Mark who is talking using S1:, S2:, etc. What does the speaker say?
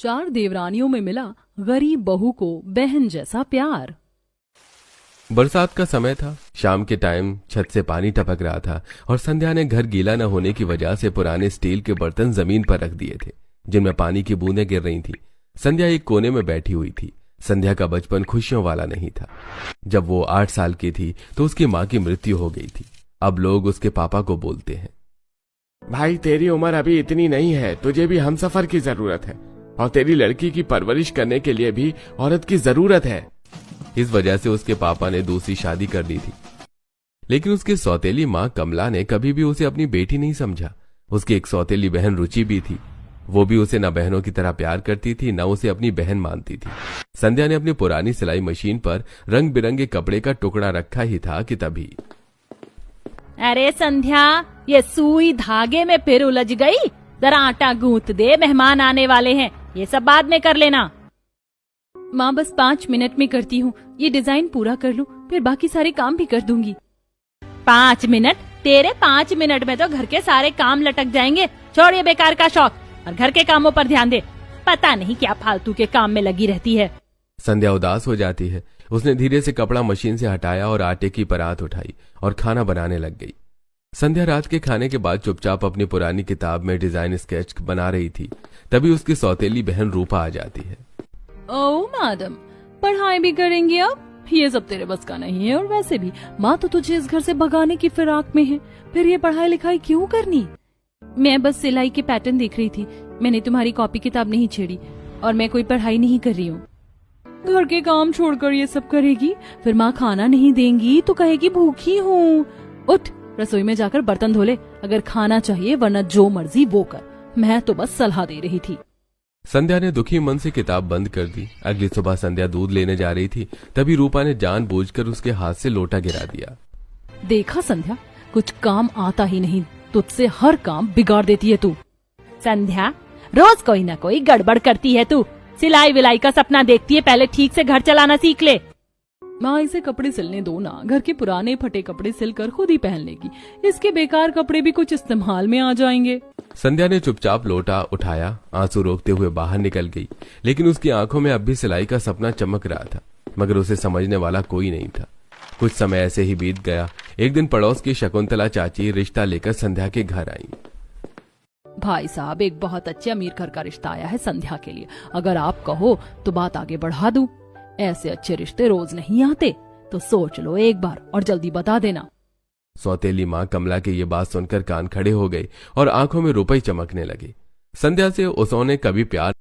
S1: 4 देवरानियों में मिला गरीब बहू को बहन जैसा प्यार।
S2: बरसात का समय था। शाम के टाइम छत से पानी टपक रहा था और संध्या ने घर गीला न होने की वजह से पुराने स्टील के बर्तन जमीन पर रख दिए थे जिनमें पानी की बूंदें गिर रही थी। संध्या एक कोने में बैठी हुई थी। संध्या का बचपन खुशियों वाला नहीं था। जब वो 8 साल की थी तो उसकी माँ की मृत्यु हो गई थी। अब लोग उसके पापा को बोलते हैं,
S3: भाई तेरी उम्र अभी इतनी नहीं है, तुझे भी हमसफर की जरूरत है और तेरी लड़की की परवरिश करने के लिए भी औरत की जरूरत है।
S2: इस वजह से उसके पापा ने दूसरी शादी कर दी थी। लेकिन उसकी सौतेली माँ कमला ने कभी भी उसे अपनी बेटी नहीं समझा। उसकी एक सौतेली बहन रुचि भी थी। वो भी उसे न बहनों की तरह प्यार करती थी, न उसे अपनी बहन मानती थी। संध्या ने अपनी पुरानी सिलाई मशीन पर रंग बिरंगे कपड़े का टुकड़ा रखा ही था कि तभी,
S4: अरे संध्या, ये सुई धागे में फिर उलझ गई। जरा आटा गूंथ दे, मेहमान आने वाले हैं। ये सब बाद में कर लेना।
S1: माँ बस 5 मिनट में करती हूँ। ये डिजाइन पूरा कर लूँ, फिर बाकी सारे काम भी कर दूंगी।
S4: 5 मिनट? तेरे 5 मिनट में तो घर के सारे काम लटक जाएंगे। छोड़ ये बेकार का शौक और घर के कामों पर ध्यान दे। पता नहीं क्या फालतू के काम में लगी रहती है।
S2: संध्या उदास हो जाती है। उसने धीरे से कपड़ा मशीन से हटाया और आटे की परात उठाई और खाना बनाने लग गई। संध्या रात के खाने के बाद चुपचाप अपनी पुरानी किताब में डिजाइन स्केच बना रही थी। तभी उसकी सौतेली बहन रूपा आ जाती है।
S1: ओह मैडम, पढ़ाई भी करेंगी अब? ये सब तेरे बस का नहीं है। और वैसे भी माँ तो तुझे इस घर से भगाने की फिराक में है। फिर ये पढ़ाई लिखाई क्यों करनी? मैं बस सिलाई के पैटर्न देख रही थी। मैंने तुम्हारी कॉपी किताब नहीं छेड़ी और मैं कोई पढ़ाई नहीं कर रही हूँ। घर के काम छोड़कर ये सब करेगी, फिर माँ खाना नहीं देंगी तो कहेगी भूखी हूँ। उठ, रसोई में जाकर बर्तन धो ले अगर खाना चाहिए, वरना जो मर्जी वो कर। मैं तो बस सलाह दे रही थी।
S2: संध्या ने दुखी मन से किताब बंद कर दी। अगली सुबह संध्या दूध लेने जा रही थी, तभी रूपा ने जानबूझकर उसके हाथ से लोटा गिरा दिया।
S1: देखा संध्या, कुछ काम आता ही नहीं, तुझसे हर काम बिगाड़ देती है तू।
S4: संध्या, रोज कोई ना कोई गड़बड़ करती है तू। सिलाई विलाई का सपना देखती है, पहले ठीक से घर चलाना सीख ले।
S1: माँ इसे कपड़े सिलने दो ना। घर के पुराने फटे कपड़े सिलकर खुद ही पहन लेगी। इसके बेकार कपड़े भी कुछ इस्तेमाल में आ जाएंगे।
S2: संध्या ने चुपचाप लोटा उठाया, आंसू रोकते हुए बाहर निकल गई। लेकिन उसकी आंखों में अब भी सिलाई का सपना चमक रहा था, मगर उसे समझने वाला कोई नहीं था। कुछ समय ऐसे ही बीत गया। एक दिन पड़ोस की शकुंतला चाची रिश्ता लेकर संध्या के घर आई।
S1: भाई साहब, एक बहुत अच्छे अमीर घर का रिश्ता आया है संध्या के लिए। अगर आप कहो तो बात आगे बढ़ा दूं। ऐसे अच्छे रिश्ते रोज नहीं आते, तो सोच लो एक बार और जल्दी बता देना।
S2: सौतेली माँ कमला की ये बात सुनकर कान खड़े हो गए और आंखों में रुपए चमकने लगे। संध्या से उसने कभी प्यार